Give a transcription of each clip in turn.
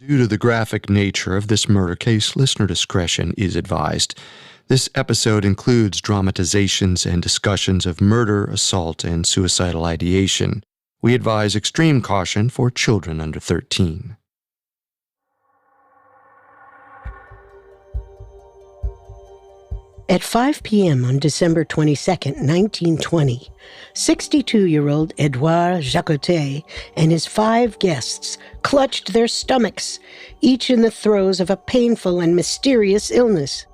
Due to the graphic nature of this murder case, listener discretion is advised. This episode includes dramatizations and discussions of murder, assault, and suicidal ideation. We advise extreme caution for children under 13. At 5 p.m. on December 22, 1920, 62-year-old Édouard Jacottet and his 5 guests clutched their stomachs, each in the throes of a painful and mysterious illness.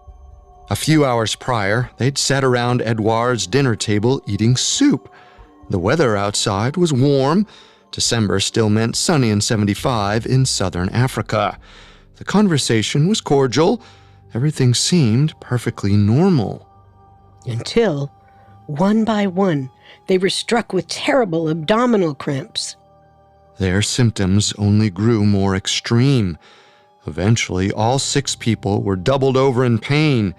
A few hours prior, they'd sat around Edouard's dinner table eating soup. The weather outside was warm. December still meant sunny and 75 in southern Africa. The conversation was cordial. Everything seemed perfectly normal. Until, one by one, they were struck with terrible abdominal cramps. Their symptoms only grew more extreme. Eventually, all 6 people were doubled over in pain.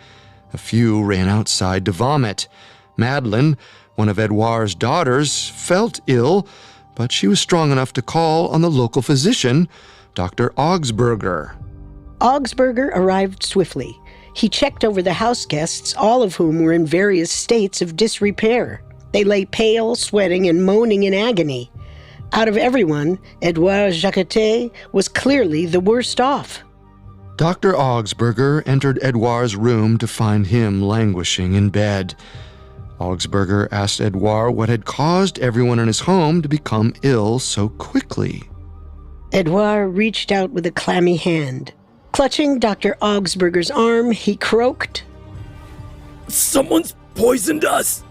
A few ran outside to vomit. Madeleine, one of Edouard's daughters, felt ill, but she was strong enough to call on the local physician, Dr. Augsburger. Augsburger arrived swiftly. He checked over the house guests, all of whom were in various states of disrepair. They lay pale, sweating, and moaning in agony. Out of everyone, Édouard Jacottet was clearly the worst off. Dr. Augsburger entered Edouard's room to find him languishing in bed. Augsburger asked Edouard what had caused everyone in his home to become ill so quickly. Edouard reached out with a clammy hand. Clutching Dr. Augsburger's arm, he croaked, "Someone's poisoned us!"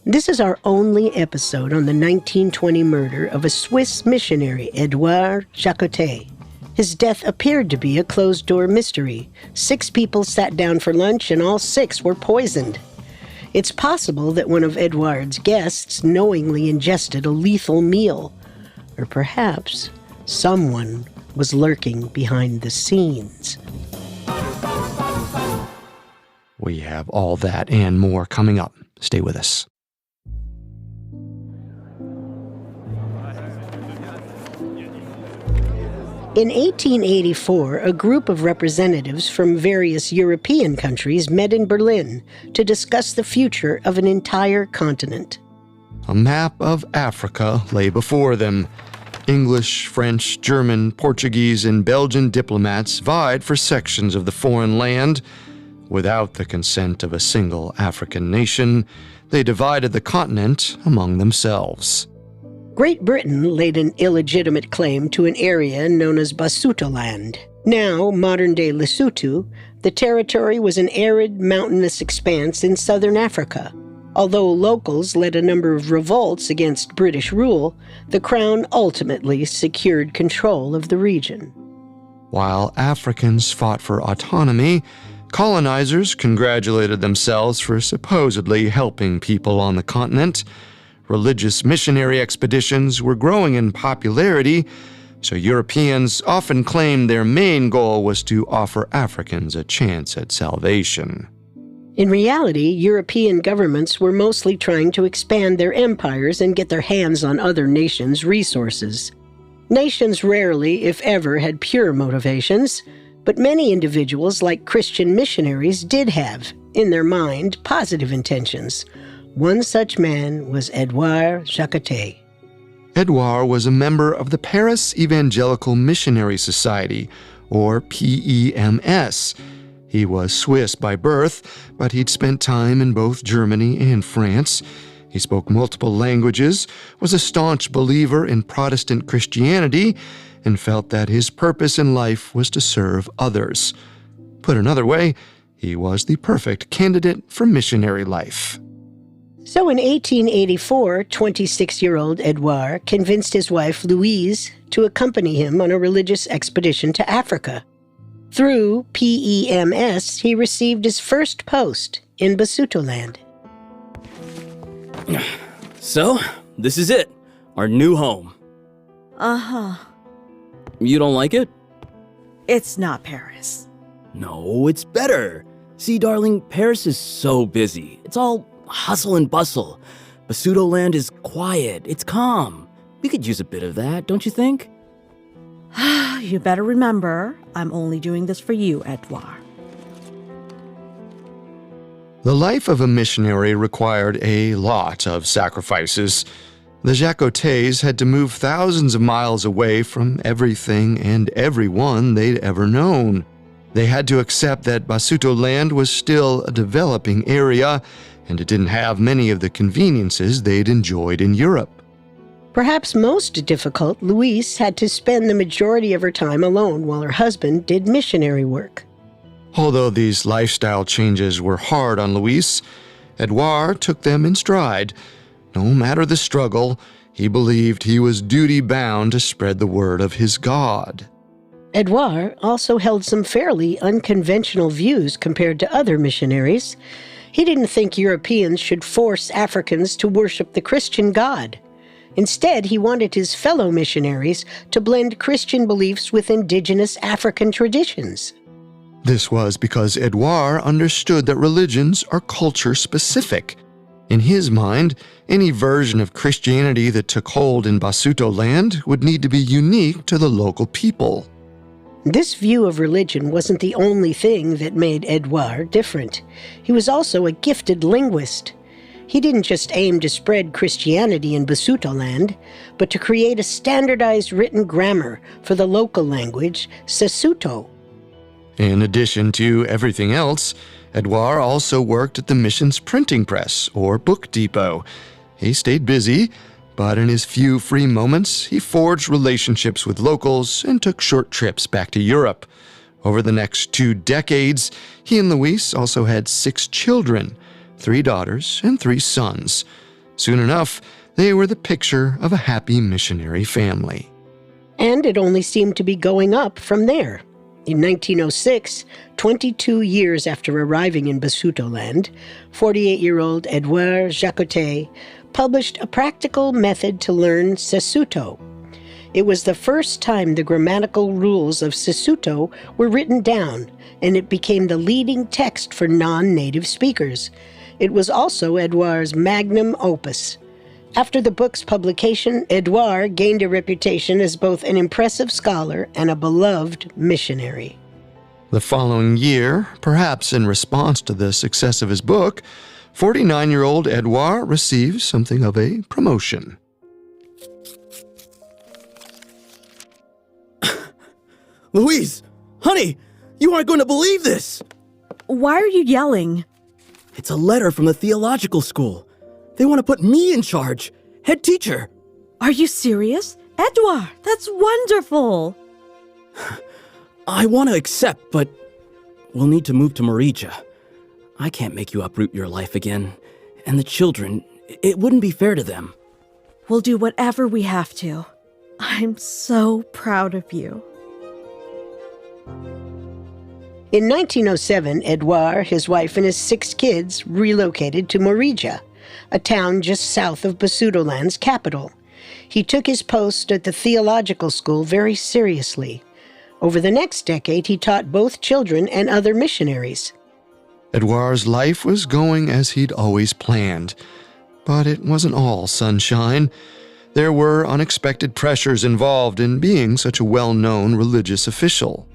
This is our only episode on the 1920 murder of a Swiss missionary, Édouard Jacottet. His death appeared to be a closed-door mystery. 6 people sat down for lunch and all 6 were poisoned. It's possible that one of Edouard's guests knowingly ingested a lethal meal. Or perhaps someone was lurking behind the scenes. We have all that and more coming up. Stay with us. In 1884, a group of representatives from various European countries met in Berlin to discuss the future of an entire continent. A map of Africa lay before them. English, French, German, Portuguese, and Belgian diplomats vied for sections of the foreign land. Without the consent of a single African nation, they divided the continent among themselves. Great Britain laid an illegitimate claim to an area known as Basutoland. Now, modern-day Lesotho, the territory was an arid, mountainous expanse in southern Africa. Although locals led a number of revolts against British rule, the Crown ultimately secured control of the region. While Africans fought for autonomy, colonizers congratulated themselves for supposedly helping people on the continent. Religious missionary expeditions were growing in popularity, so Europeans often claimed their main goal was to offer Africans a chance at salvation. In reality, European governments were mostly trying to expand their empires and get their hands on other nations' resources. Nations rarely, if ever, had pure motivations, but many individuals, like Christian missionaries, did have, in their mind, positive intentions. One such man was Édouard Jacottet. Edouard was a member of the Paris Evangelical Missionary Society, or PEMS. He was Swiss by birth, but he'd spent time in both Germany and France. He spoke multiple languages, was a staunch believer in Protestant Christianity, and felt that his purpose in life was to serve others. Put another way, he was the perfect candidate for missionary life. So in 1884, 26-year-old Edouard convinced his wife Louise to accompany him on a religious expedition to Africa. Through PEMS, he received his first post in Basutoland. So, this is it. Our new home. Uh-huh. You don't like it? It's not Paris. No, it's better. See, darling, Paris is so busy. It's all hustle and bustle. Basutoland is quiet. It's calm. We could use a bit of that, don't you think? You better remember, I'm only doing this for you, Edouard. The life of a missionary required a lot of sacrifices. The Jacotets had to move thousands of miles away from everything and everyone they'd ever known. They had to accept that Basutoland was still a developing area, and it didn't have many of the conveniences they'd enjoyed in Europe. Perhaps most difficult, Louise had to spend the majority of her time alone while her husband did missionary work. Although these lifestyle changes were hard on Louise, Edouard took them in stride. No matter the struggle, he believed he was duty-bound to spread the word of his God. Edouard also held some fairly unconventional views compared to other missionaries. He didn't think Europeans should force Africans to worship the Christian God. Instead, he wanted his fellow missionaries to blend Christian beliefs with indigenous African traditions. This was because Edouard understood that religions are culture-specific. In his mind, any version of Christianity that took hold in Basutoland would need to be unique to the local people. This view of religion wasn't the only thing that made Edouard different. He was also a gifted linguist. He didn't just aim to spread Christianity in Basutoland, but to create a standardized written grammar for the local language, Sesotho. In addition to everything else, Edouard also worked at the mission's printing press, or book depot. He stayed busy, but in his few free moments, he forged relationships with locals and took short trips back to Europe. Over the next 2 decades, he and Louise also had 6 children, 3 daughters and 3 sons. Soon enough, they were the picture of a happy missionary family. And it only seemed to be going up from there. In 1906, 22 years after arriving in Basutoland, 48-year-old Édouard Jacottet published a practical method to learn Sesotho. It was the first time the grammatical rules of Sesotho were written down, and it became the leading text for non-native speakers. It was also Edouard's magnum opus. After the book's publication, Edouard gained a reputation as both an impressive scholar and a beloved missionary. The following year, perhaps in response to the success of his book, 49-year-old Edouard receives something of a promotion. Louise! Honey! You aren't going to believe this! Why are you yelling? It's a letter from the theological school. They want to put me in charge, head teacher. Are you serious? Edouard, that's wonderful! I want to accept, but we'll need to move to Morija. I can't make you uproot your life again. And the children, it wouldn't be fair to them. We'll do whatever we have to. I'm so proud of you. In 1907, Edouard, his wife, and his 6 kids relocated to Morija, a town just south of Basutoland's capital. He took his post at the theological school very seriously. Over the next decade, he taught both children and other missionaries. Edouard's life was going as he'd always planned, but it wasn't all sunshine. There were unexpected pressures involved in being such a well-known religious official.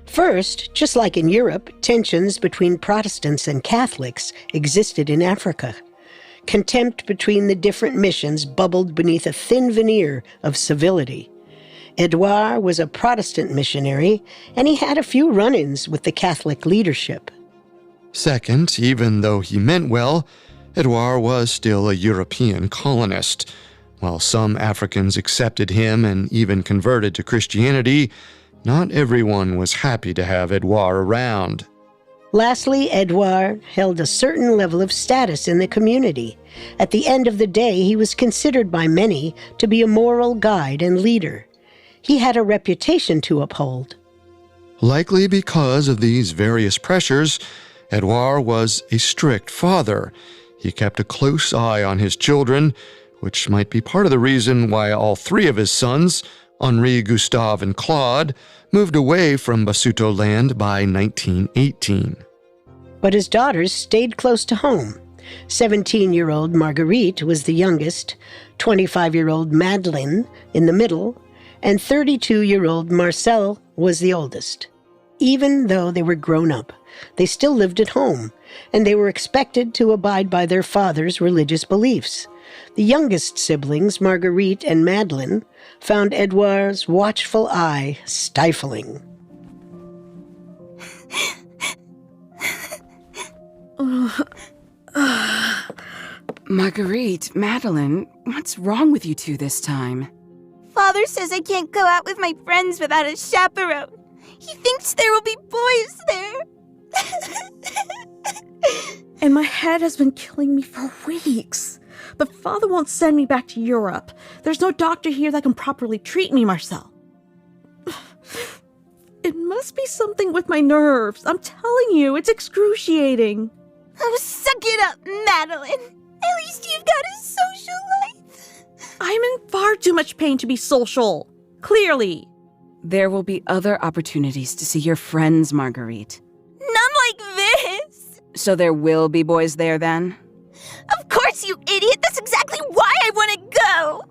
First, just like in Europe, tensions between Protestants and Catholics existed in Africa. Contempt between the different missions bubbled beneath a thin veneer of civility. Edouard was a Protestant missionary, and he had a few run-ins with the Catholic leadership. Second, even though he meant well, Edouard was still a European colonist. While some Africans accepted him and even converted to Christianity, not everyone was happy to have Edouard around. Lastly, Edouard held a certain level of status in the community. At the end of the day, he was considered by many to be a moral guide and leader. He had a reputation to uphold. Likely because of these various pressures, Edouard was a strict father. He kept a close eye on his children, which might be part of the reason why all 3 of his sons, Henri, Gustave, and Claude, moved away from Basutoland by 1918. But his daughters stayed close to home. 17-year-old Marguerite was the youngest. 25-year-old Madeleine in the middle, and 32-year-old Marcel was the oldest. Even though they were grown up, they still lived at home, and they were expected to abide by their father's religious beliefs. The youngest siblings, Marguerite and Madeleine, found Edouard's watchful eye stifling. Marguerite, Madeleine, what's wrong with you two this time? Father says I can't go out with my friends without a chaperone. He thinks there will be boys there. And my head has been killing me for weeks. But Father won't send me back to Europe. There's no doctor here that can properly treat me, Marcel. It must be something with my nerves. I'm telling you, it's excruciating. Oh, suck it up, Madeleine. At least you've got a social life. I'm in far too much pain to be social. Clearly. There will be other opportunities to see your friends, Marguerite. None like this. So there will be boys there then? Of course, you idiot. That's exactly why I want to go.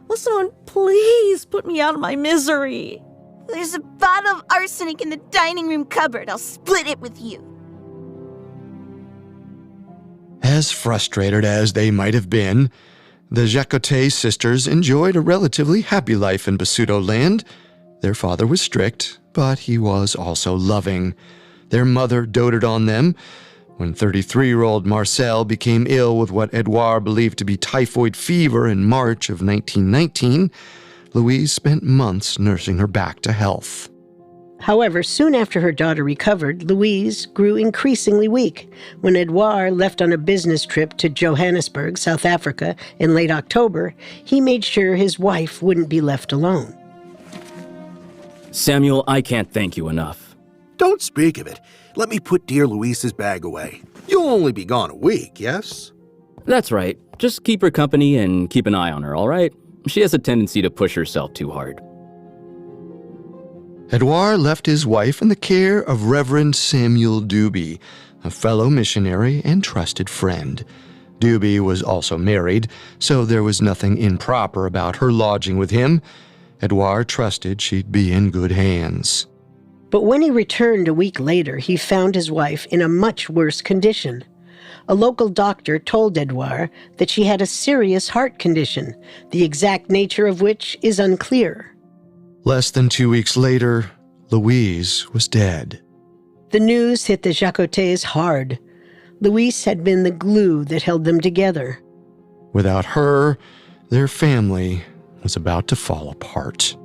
Will someone please put me out of my misery? There's a bottle of arsenic in the dining room cupboard. I'll split it with you. As frustrated as they might have been, the Jacottet sisters enjoyed a relatively happy life in Basuto land. Their father was strict, but he was also loving. Their mother doted on them. When 33-year-old Marcel became ill with what Edouard believed to be typhoid fever in March of 1919, Louise spent months nursing her back to health. However, soon after her daughter recovered, Louise grew increasingly weak. When Edouard left on a business trip to Johannesburg, South Africa, in late October, he made sure his wife wouldn't be left alone. Samuel, I can't thank you enough. Don't speak of it. Let me put dear Louise's bag away. You'll only be gone a week, yes? That's right. Just keep her company and keep an eye on her, all right? She has a tendency to push herself too hard. Edouard left his wife in the care of Reverend Samuel Duby, a fellow missionary and trusted friend. Duby was also married, so there was nothing improper about her lodging with him. Edouard trusted she'd be in good hands. But when he returned a week later, he found his wife in a much worse condition. A local doctor told Edouard that she had a serious heart condition, the exact nature of which is unclear. Less than 2 weeks later, Louise was dead. The news hit the Jacotets hard. Louise had been the glue that held them together. Without her, their family was about to fall apart.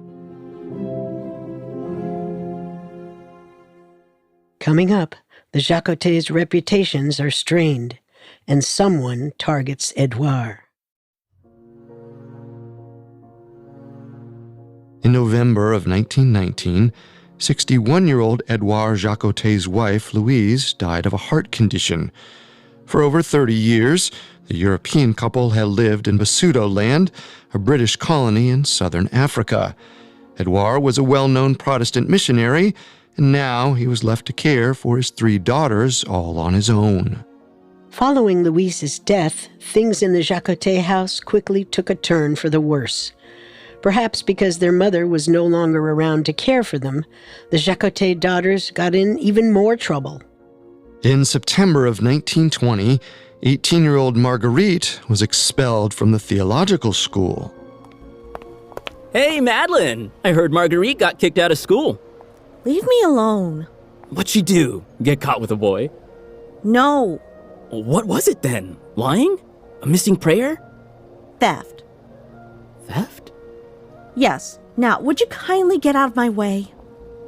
Coming up, the Jacotets' reputations are strained, and someone targets Edouard. In November of 1919, 61-year-old Édouard Jacottet's wife, Louise, died of a heart condition. For over 30 years, the European couple had lived in Basuto land, a British colony in southern Africa. Edouard was a well-known Protestant missionary, and now he was left to care for his 3 daughters all on his own. Following Louise's death, things in the Jacottet house quickly took a turn for the worse. Perhaps because their mother was no longer around to care for them, the Jacottet daughters got in even more trouble. In September of 1920, 18-year-old Marguerite was expelled from the theological school. Hey, Madeleine! I heard Marguerite got kicked out of school. Leave me alone. What'd she do? Get caught with a boy? No. What was it then? Lying? A missing prayer? Theft. Theft? Yes. Now, would you kindly get out of my way?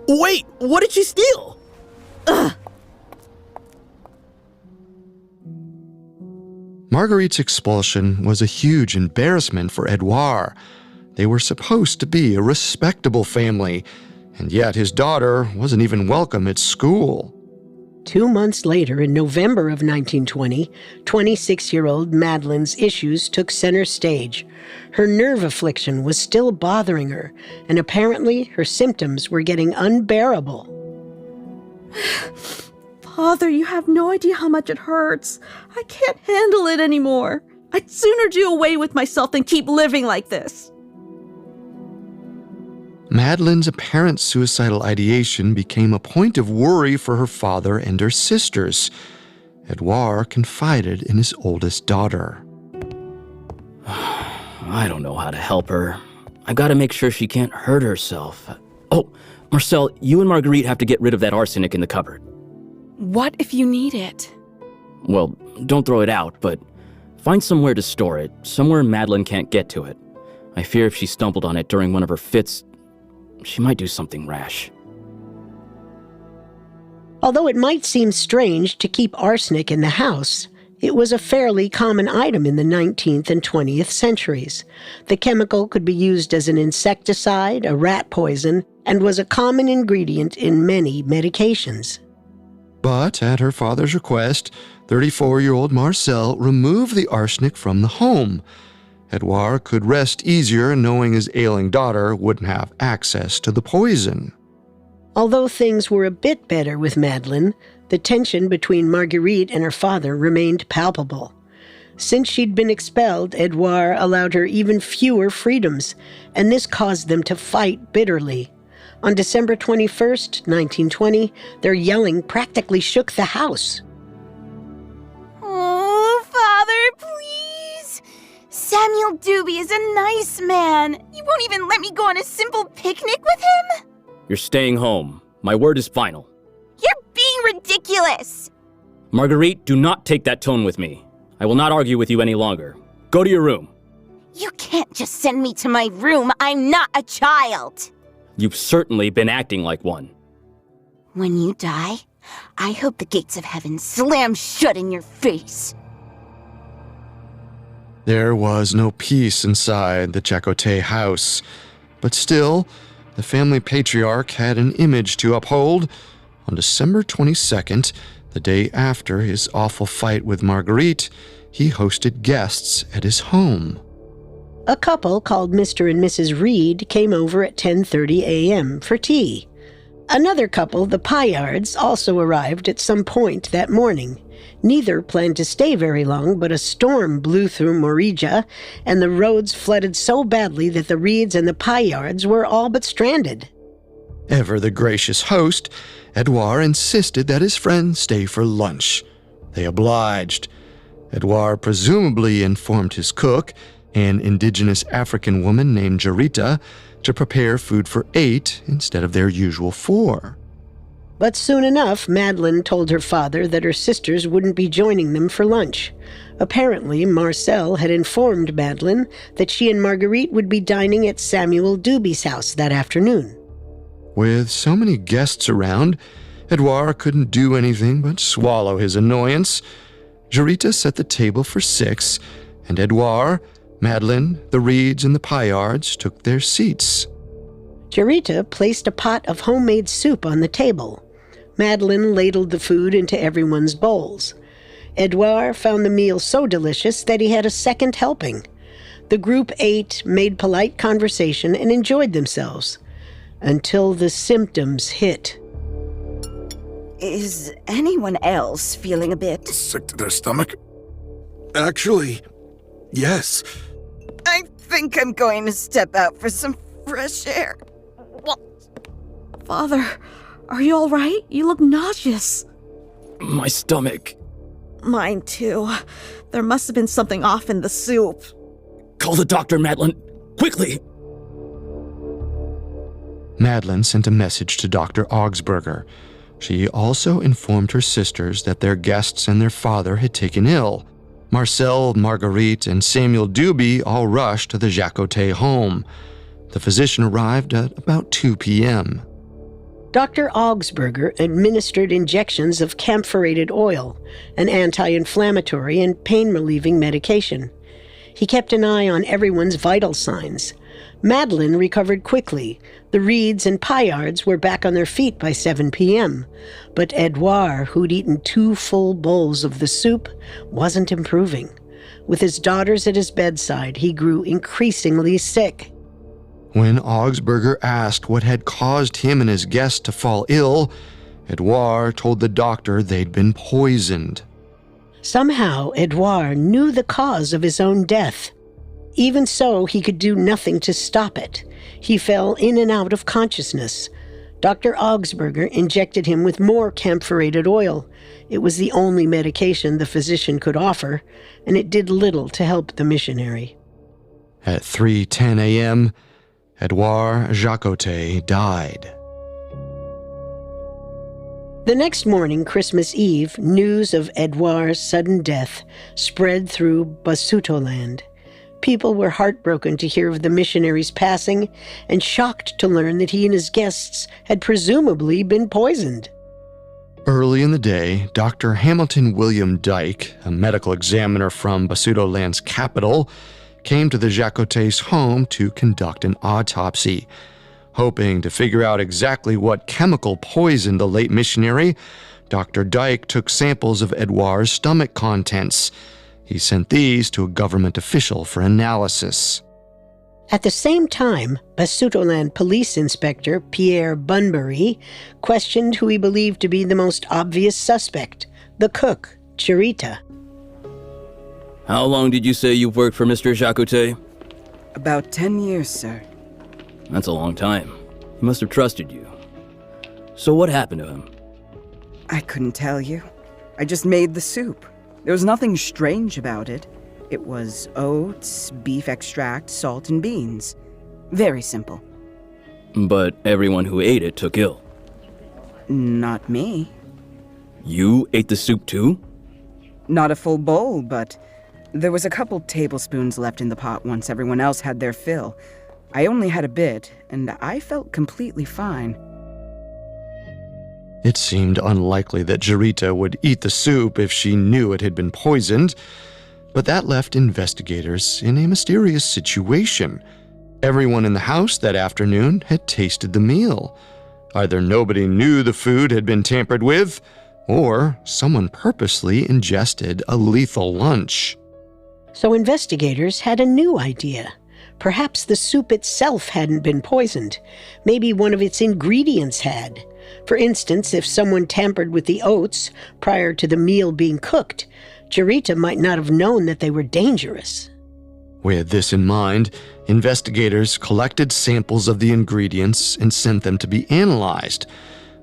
Wait, what did she steal? Ugh. Marguerite's expulsion was a huge embarrassment for Edouard. They were supposed to be a respectable family, and yet his daughter wasn't even welcome at school. 2 months later, in November of 1920, 26-year-old Madeleine's issues took center stage. Her nerve affliction was still bothering her, and apparently her symptoms were getting unbearable. Father, you have no idea how much it hurts. I can't handle it anymore. I'd sooner do away with myself than keep living like this. Madeline's apparent suicidal ideation became a point of worry for her father and her sisters. Edouard confided in his oldest daughter. I don't know how to help her. I gotta make sure she can't hurt herself. Oh, Marcel, you and Marguerite have to get rid of that arsenic in the cupboard. What if you need it? Well, don't throw it out, but find somewhere to store it, somewhere Madeline can't get to it. I fear if she stumbled on it during one of her fits, she might do something rash. Although it might seem strange to keep arsenic in the house, it was a fairly common item in the 19th and 20th centuries. The chemical could be used as an insecticide, a rat poison, and was a common ingredient in many medications. But at her father's request, 34-year-old Marcel removed the arsenic from the home. Edouard could rest easier knowing his ailing daughter wouldn't have access to the poison. Although things were a bit better with Madeleine, the tension between Marguerite and her father remained palpable. Since she'd been expelled, Edouard allowed her even fewer freedoms, and this caused them to fight bitterly. On December 21st, 1920, their yelling practically shook the house. Oh, Father, please. Samuel Doobie is a nice man. You won't even let me go on a simple picnic with him? You're staying home. My word is final. You're being ridiculous. Marguerite, do not take that tone with me. I will not argue with you any longer. Go to your room. You can't just send me to my room. I'm not a child. You've certainly been acting like one. When you die, I hope the gates of heaven slam shut in your face. There was no peace inside the Jacottet house, but still, the family patriarch had an image to uphold. On December 22nd, the day after his awful fight with Marguerite, he hosted guests at his home. A couple called Mr. and Mrs. Reed came over at 10:30 a.m. for tea. Another couple, the Paillards, also arrived at some point that morning. Neither planned to stay very long, but a storm blew through Morija, and the roads flooded so badly that the Reeds and the Paillards were all but stranded. Ever the gracious host, Edouard insisted that his friends stay for lunch. They obliged. Edouard presumably informed his cook, an indigenous African woman named Jarita, to prepare food for 8 instead of their usual 4. But soon enough, Madeleine told her father that her sisters wouldn't be joining them for lunch. Apparently, Marcel had informed Madeleine that she and Marguerite would be dining at Samuel Doobie's house that afternoon. With so many guests around, Edouard couldn't do anything but swallow his annoyance. Jarita set the table for 6, and Edouard, Madeleine, the Reeds, and the Paillards took their seats. Jarita placed a pot of homemade soup on the table. Madeleine ladled the food into everyone's bowls. Edouard found the meal so delicious that he had a second helping. The group ate, made polite conversation, and enjoyed themselves. Until the symptoms hit. Is anyone else feeling a bit Sick to their stomach? Actually, yes. I think I'm going to step out for some fresh air. Father, are you all right? You look nauseous. My stomach. Mine too. There must have been something off in the soup. Call the doctor, Madeline. Quickly! Madeleine sent a message to Dr. Augsburger. She also informed her sisters that their guests and their father had taken ill. Marcel, Marguerite, and Samuel Doobie all rushed to the Jacottet home. The physician arrived at about 2 p.m. Dr. Augsburger administered injections of camphorated oil, an anti-inflammatory and pain-relieving medication. He kept an eye on everyone's vital signs. Madeleine recovered quickly. The Reeds and Paillards were back on their feet by 7 p.m. But Edouard, who'd eaten 2 full bowls of the soup, wasn't improving. With his daughters at his bedside, he grew increasingly sick. When Augsburger asked what had caused him and his guest to fall ill, Edouard told the doctor they'd been poisoned. Somehow, Edouard knew the cause of his own death. Even so, he could do nothing to stop it. He fell in and out of consciousness. Dr. Augsburger injected him with more camphorated oil. It was the only medication the physician could offer, and it did little to help the missionary. At 3:10 a.m., Édouard Jacottet died. The next morning, Christmas Eve, news of Edouard's sudden death spread through Basutoland. People were heartbroken to hear of the missionary's passing and shocked to learn that he and his guests had presumably been poisoned. Early in the day, Dr. Hamilton William Dyke, a medical examiner from Basutoland's capital, came to the Jacotets' home to conduct an autopsy. Hoping to figure out exactly what chemical poisoned the late missionary, Dr. Dyke took samples of Edouard's stomach contents. He sent these to a government official for analysis. At the same time, Basutoland Police Inspector Pierre Bunbury questioned who he believed to be the most obvious suspect, the cook, Charita. How long did you say you've worked for Mr. Jacottet? About 10 years, sir. That's a long time. He must have trusted you. So what happened to him? I couldn't tell you. I just made the soup. There was nothing strange about it. It was oats, beef extract, salt, and beans. Very simple. But everyone who ate it took ill. Not me. You ate the soup too? Not a full bowl, but there was a couple tablespoons left in the pot once everyone else had their fill. I only had a bit, and I felt completely fine. It seemed unlikely that Charita would eat the soup if she knew it had been poisoned, but that left investigators in a mysterious situation. Everyone in the house that afternoon had tasted the meal. Either nobody knew the food had been tampered with, or someone purposely ingested a lethal lunch. So investigators had a new idea. Perhaps the soup itself hadn't been poisoned. Maybe one of its ingredients had. For instance, if someone tampered with the oats prior to the meal being cooked, Charita might not have known that they were dangerous. With this in mind, investigators collected samples of the ingredients and sent them to be analyzed.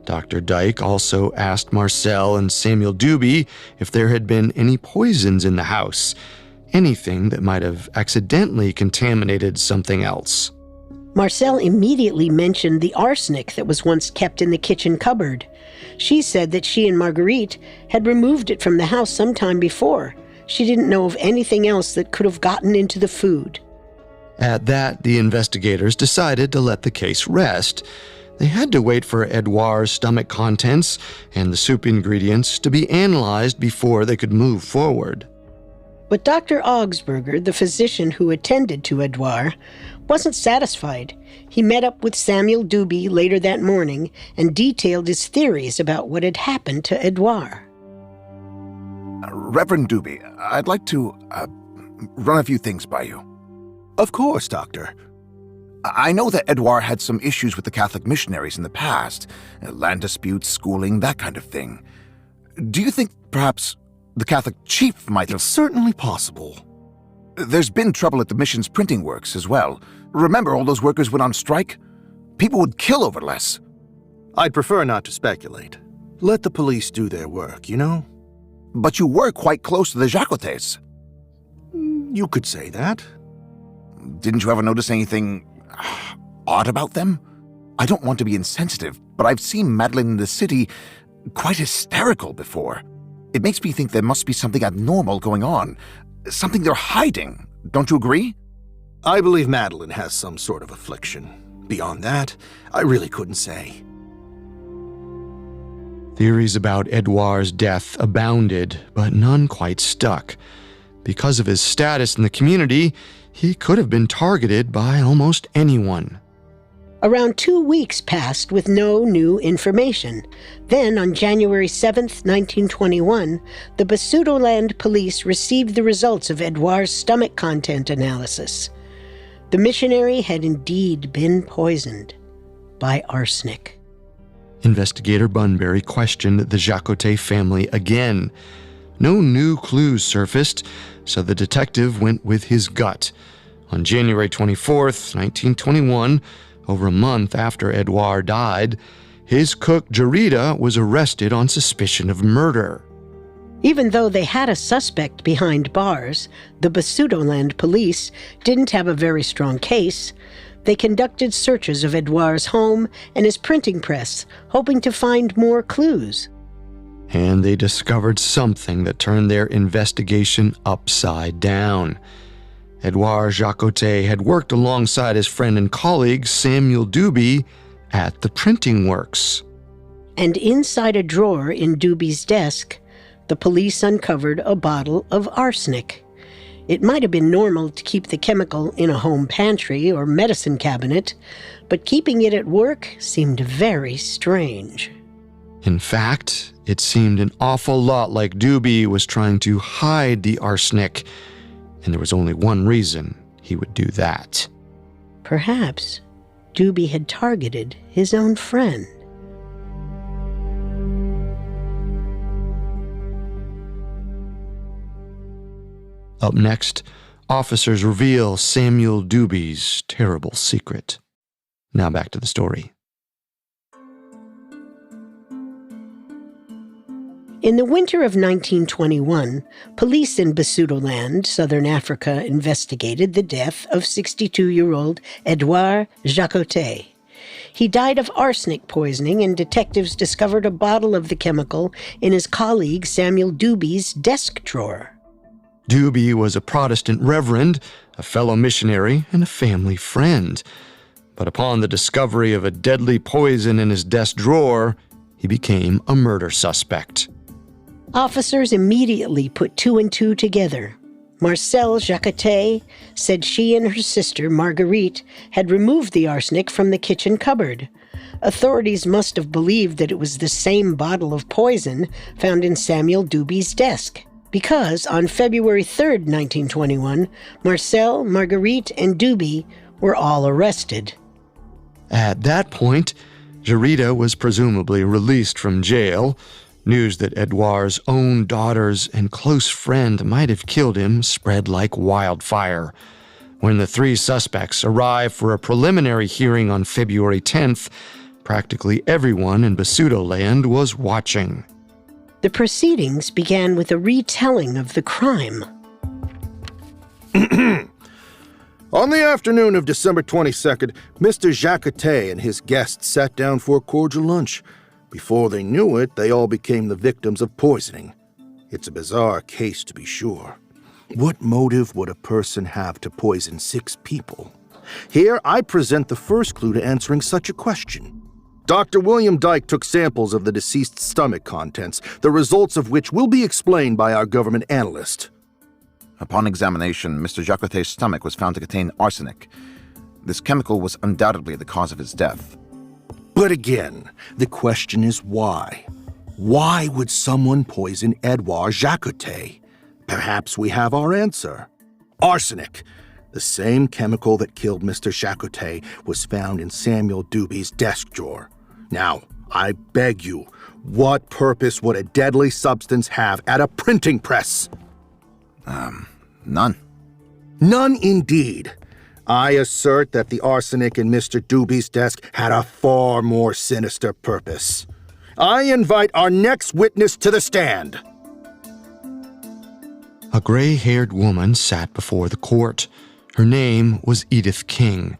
Dr. Dyke also asked Marcel and Samuel Duby if there had been any poisons in the house, anything that might have accidentally contaminated something else. Marcel immediately mentioned the arsenic that was once kept in the kitchen cupboard. She said that she and Marguerite had removed it from the house some time before. She didn't know of anything else that could have gotten into the food. At that, the investigators decided to let the case rest. They had to wait for Edouard's stomach contents and the soup ingredients to be analyzed before they could move forward. But Dr. Augsburger, the physician who attended to Edouard, wasn't satisfied. He met up with Samuel Duby later that morning and detailed his theories about what had happened to Edouard. Reverend Duby, I'd like to run a few things by you. Of course, Doctor. I know that Edouard had some issues with the Catholic missionaries in the past, land disputes, schooling, that kind of thing. Do you think perhaps the Catholic chief might have... It's certainly possible. There's been trouble at the mission's printing works as well. Remember all those workers went on strike? People would kill over less. I'd prefer not to speculate. Let the police do their work, you know? But you were quite close to the Jacotets. You could say that. Didn't you ever notice anything odd about them? I don't want to be insensitive, but I've seen Madeleine in the city quite hysterical before. It makes me think there must be something abnormal going on. Something they're hiding. Don't you agree? I believe Madeleine has some sort of affliction. Beyond that, I really couldn't say. Theories about Edouard's death abounded, but none quite stuck. Because of his status in the community, he could have been targeted by almost anyone. Around 2 weeks passed with no new information. Then, on January 7th, 1921, the Basutoland police received the results of Edouard's stomach content analysis. The missionary had indeed been poisoned by arsenic. Investigator Bunbury questioned the Jacottet family again. No new clues surfaced, so the detective went with his gut. On January 24th, 1921, over a month after Edouard died, his cook Jarita was arrested on suspicion of murder. Even though they had a suspect behind bars, the Basutoland police didn't have a very strong case. They conducted searches of Edouard's home and his printing press, hoping to find more clues. And they discovered something that turned their investigation upside down. Édouard Jacottet had worked alongside his friend and colleague Samuel Duby at the printing works. And inside a drawer in Duby's desk, the police uncovered a bottle of arsenic. It might have been normal to keep the chemical in a home pantry or medicine cabinet, but keeping it at work seemed very strange. In fact, it seemed an awful lot like Duby was trying to hide the arsenic, and there was only one reason he would do that. Perhaps Duby had targeted his own friend. Up next, officers reveal Samuel Duby's terrible secret. Now back to the story. In the winter of 1921, police in Basutoland, southern Africa, investigated the death of 62-year-old Édouard Jacottet. He died of arsenic poisoning, and detectives discovered a bottle of the chemical in his colleague Samuel Duby's desk drawer. Duby was a Protestant reverend, a fellow missionary, and a family friend. But upon the discovery of a deadly poison in his desk drawer, he became a murder suspect. Officers immediately put two and two together. Marcelle Jacottet said she and her sister, Marguerite, had removed the arsenic from the kitchen cupboard. Authorities must have believed that it was the same bottle of poison found in Samuel Duby's desk, because on February 3rd, 1921, Marcelle, Marguerite, and Duby were all arrested. At that point, Jarita was presumably released from jail. News that Edouard's own daughters and close friend might have killed him spread like wildfire. When the three suspects arrived for a preliminary hearing on February 10th, practically everyone in Basutoland was watching. The proceedings began with a retelling of the crime. On the afternoon of December 22nd, Mr. Jacottet and his guests sat down for a cordial lunch. Before they knew it, they all became the victims of poisoning. It's a bizarre case, to be sure. What motive would a person have to poison 6 people? Here, I present the first clue to answering such a question. Dr. William Dyke took samples of the deceased's stomach contents, the results of which will be explained by our government analyst. Upon examination, Mr. Jacottet's stomach was found to contain arsenic. This chemical was undoubtedly the cause of his death. But again, the question is why? Why would someone poison Édouard Jacottet? Perhaps we have our answer. Arsenic, the same chemical that killed Mr. Jacottet, was found in Samuel Duby's desk drawer. Now, I beg you, what purpose would a deadly substance have at a printing press? None. None indeed. I assert that the arsenic in Mr. Duby's desk had a far more sinister purpose. I invite our next witness to the stand. A gray-haired woman sat before the court. Her name was Edith King,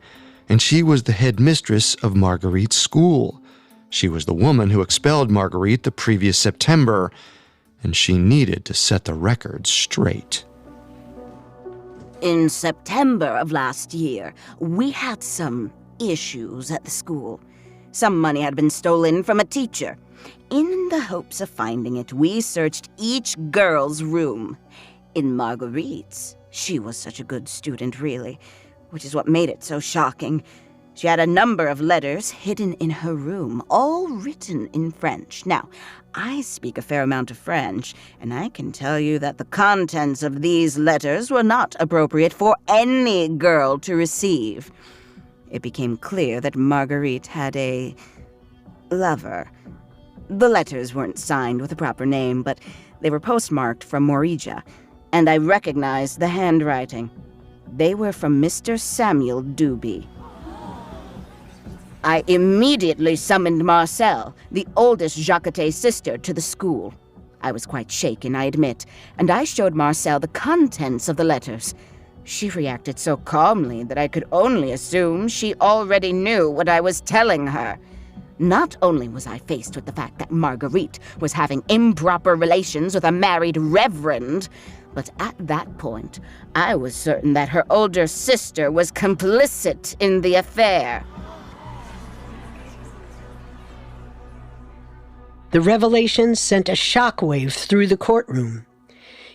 and she was the headmistress of Marguerite's school. She was the woman who expelled Marguerite the previous September, and she needed to set the record straight. In September of last year, we had some issues at the school. Some money had been stolen from a teacher. In the hopes of finding it, we searched each girl's room. In Marguerite's, she was such a good student, really, which is what made it so shocking. She had a number of letters hidden in her room, all written in French. Now, I speak a fair amount of French, and I can tell you that the contents of these letters were not appropriate for any girl to receive. It became clear that Marguerite had a lover. The letters weren't signed with a proper name, but They were postmarked from Morija, and I recognized the handwriting. They were from Mr. Samuel Doobie. I immediately summoned Marcel, the oldest Jacottet sister, to the school. I was quite shaken, I admit, and I showed Marcel the contents of the letters. She reacted so calmly that I could only assume she already knew what I was telling her. Not only was I faced with the fact that Marguerite was having improper relations with a married reverend, but at that point, I was certain that her older sister was complicit in the affair. The revelation sent a shockwave through the courtroom.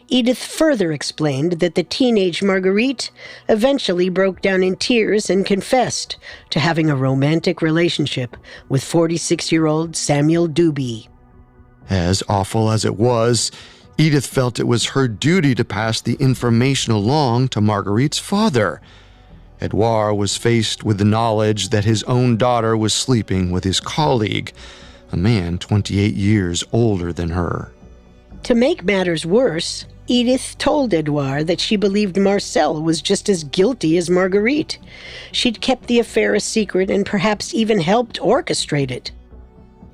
Edith further explained that the teenage Marguerite eventually broke down in tears and confessed to having a romantic relationship with 46-year-old Samuel Doobie. As awful as it was, Edith felt it was her duty to pass the information along to Marguerite's father. Edouard was faced with the knowledge that his own daughter was sleeping with his colleague, a man 28 years older than her. To make matters worse, Edith told Edouard that she believed Marcel was just as guilty as Marguerite. She'd kept the affair a secret and perhaps even helped orchestrate it.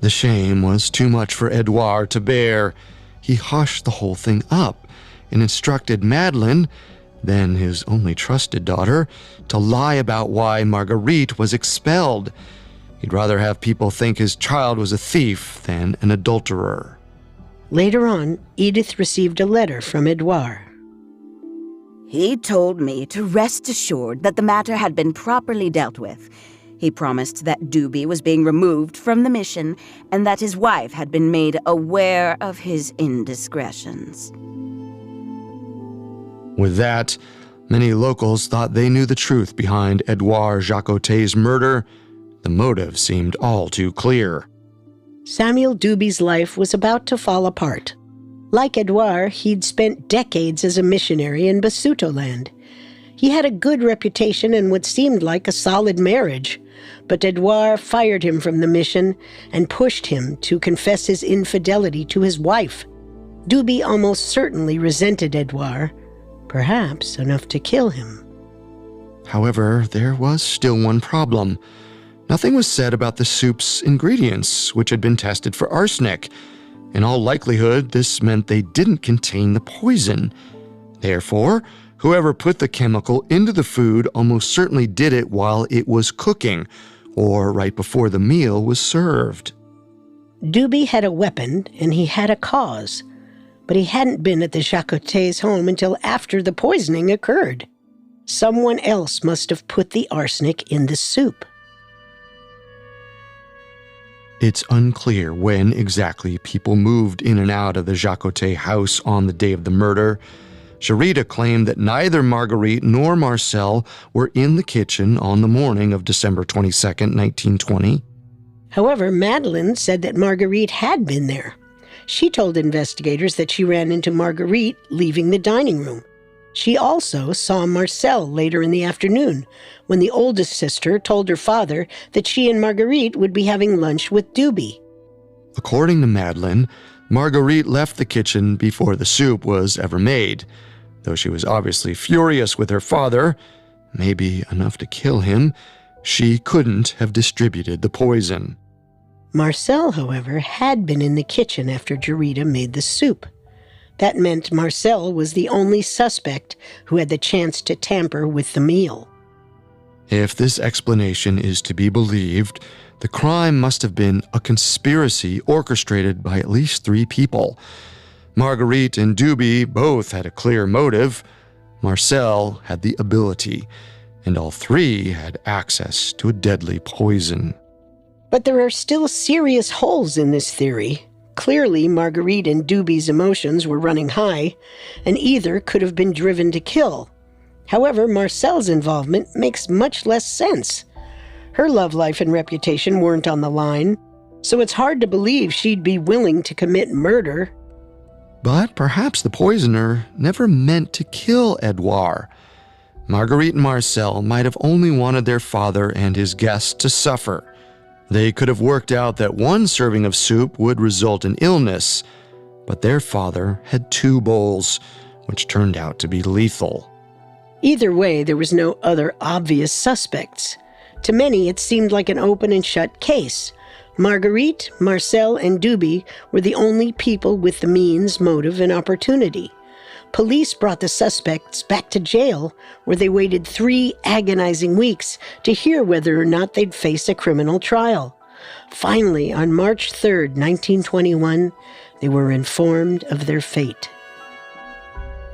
The shame was too much for Edouard to bear. He hushed the whole thing up and instructed Madeleine, then his only trusted daughter, to lie about why Marguerite was expelled. He'd rather have people think his child was a thief than an adulterer. Later on, Edith received a letter from Edouard. He told me to rest assured that the matter had been properly dealt with. He promised that Doobie was being removed from the mission and that his wife had been made aware of his indiscretions. With that, many locals thought they knew the truth behind Édouard Jacottet's murder. The motive seemed all too clear. Samuel Doobie's life was about to fall apart. Like Edouard, he'd spent decades as a missionary in Basutoland. He had a good reputation and what seemed like a solid marriage, but Edouard fired him from the mission and pushed him to confess his infidelity to his wife. Doobie almost certainly resented Edouard, perhaps enough to kill him. However, there was still one problem. Nothing was said about the soup's ingredients, which had been tested for arsenic. In all likelihood, this meant they didn't contain the poison. Therefore, whoever put the chemical into the food almost certainly did it while it was cooking, or right before the meal was served. Doobie had a weapon and he had a cause, but he hadn't been at the Jacottet's home until after the poisoning occurred. Someone else must have put the arsenic in the soup. It's unclear when exactly people moved in and out of the Jacottet house on the day of the murder. Sharita claimed that neither Marguerite nor Marcel were in the kitchen on the morning of December 22nd, 1920. However, Madeleine said that Marguerite had been there. She told investigators that she ran into Marguerite leaving the dining room. She also saw Marcel later in the afternoon, when the oldest sister told her father that she and Marguerite would be having lunch with Doobie. According to Madeleine, Marguerite left the kitchen before the soup was ever made. Though she was obviously furious with her father, maybe enough to kill him, she couldn't have distributed the poison. Marcel, however, had been in the kitchen after Jarita made the soup. That meant Marcel was the only suspect who had the chance to tamper with the meal. If this explanation is to be believed, the crime must have been a conspiracy orchestrated by at least 3 people. Marguerite and Doobie both had a clear motive. Marcel had the ability, and all 3 had access to a deadly poison. But there are still serious holes in this theory. Clearly, Marguerite and Doobie's emotions were running high, and either could have been driven to kill. However, Marcel's involvement makes much less sense. Her love life and reputation weren't on the line, so it's hard to believe she'd be willing to commit murder. But perhaps the poisoner never meant to kill Edouard. Marguerite and Marcel might have only wanted their father and his guests to suffer. They could have worked out that one serving of soup would result in illness. but their father had 2 bowls, which turned out to be lethal. Either way, there was no other obvious suspects. To many, it seemed like an open and shut case. Marguerite, Marcel, and Duby were the only people with the means, motive, and opportunity. Police brought the suspects back to jail, where they waited 3 agonizing weeks to hear whether or not they'd face a criminal trial. Finally, on March 3rd, 1921, they were informed of their fate.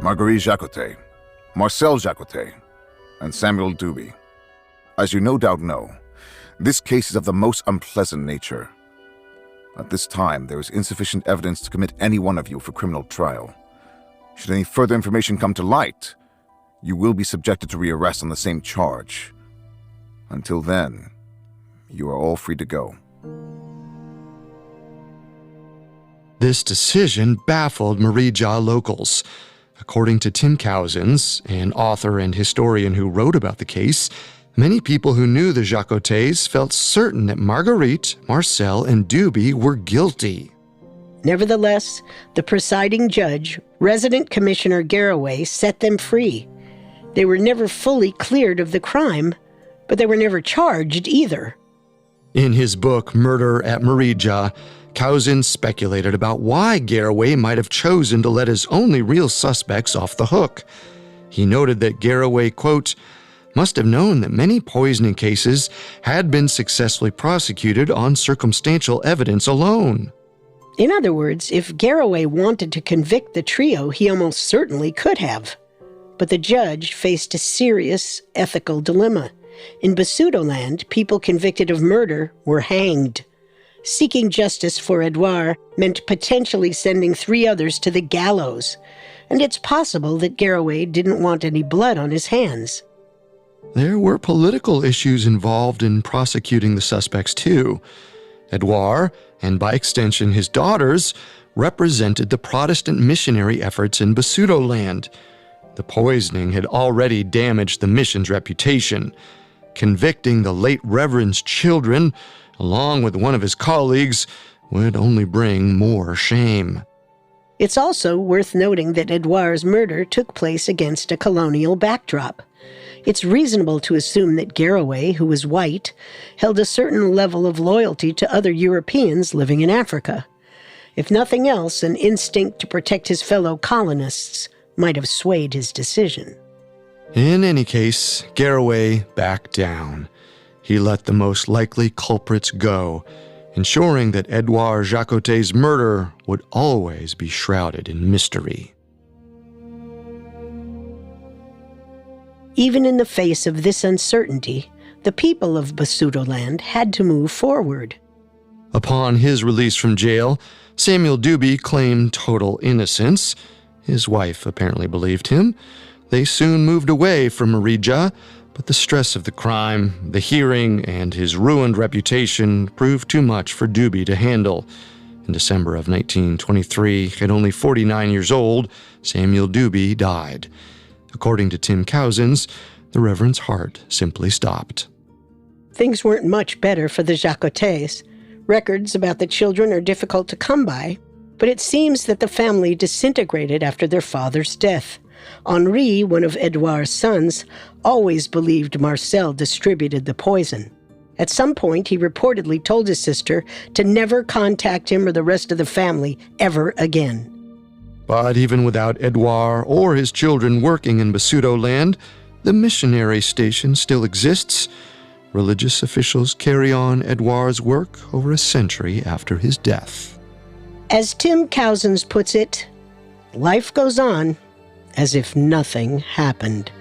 Marguerite Jacottet, Marcel Jacottet, and Samuel Duby. As you no doubt know, this case is of the most unpleasant nature. At this time, there is insufficient evidence to commit any one of you for criminal trial. Should any further information come to light, you will be subjected to rearrest on the same charge. Until then, you are all free to go. This decision baffled Marija locals. According to Tim Cousins, an author and historian who wrote about the case, many people who knew the Jacotets felt certain that Marguerite, Marcel, and Duby were guilty. Nevertheless, the presiding judge, resident Commissioner Garraway, set them free. They were never fully cleared of the crime, but they were never charged either. In his book, Murder at Marija, Cousins speculated about why Garraway might have chosen to let his only real suspects off the hook. He noted that Garraway, quote, must have known that many poisoning cases had been successfully prosecuted on circumstantial evidence alone. In other words, if Garraway wanted to convict the trio, he almost certainly could have. But the judge faced a serious ethical dilemma. In Basutoland, people convicted of murder were hanged. Seeking justice for Edouard meant potentially sending 3 others to the gallows, and it's possible that Garraway didn't want any blood on his hands. There were political issues involved in prosecuting the suspects, too. Edouard, and by extension his daughters, represented the Protestant missionary efforts in Basutoland. The poisoning had already damaged the mission's reputation. Convicting the late Reverend's children, along with one of his colleagues, would only bring more shame. It's also worth noting that Edouard's murder took place against a colonial backdrop. It's reasonable to assume that Garraway, who was white, held a certain level of loyalty to other Europeans living in Africa. If nothing else, an instinct to protect his fellow colonists might have swayed his decision. In any case, Garraway backed down. He let the most likely culprits go, ensuring that Édouard Jacottet's murder would always be shrouded in mystery. Even in the face of this uncertainty, the people of Basutoland had to move forward. Upon his release from jail, Samuel Duby claimed total innocence. His wife apparently believed him. They soon moved away from Marija, but the stress of the crime, the hearing, and his ruined reputation proved too much for Duby to handle. In December of 1923, at only 49 years old, Samuel Duby died. According to Tim Cousins, the Reverend's heart simply stopped. Things weren't much better for the Jacotets. Records about the children are difficult to come by, but it seems that the family disintegrated after their father's death. Henri, one of Edouard's sons, always believed Marcel distributed the poison. At some point, he reportedly told his sister to never contact him or the rest of the family ever again. But even without Edouard or his children working in Basutoland, the missionary station still exists. Religious officials carry on Edouard's work over a century after his death. As Tim Cousins puts it, life goes on as if nothing happened.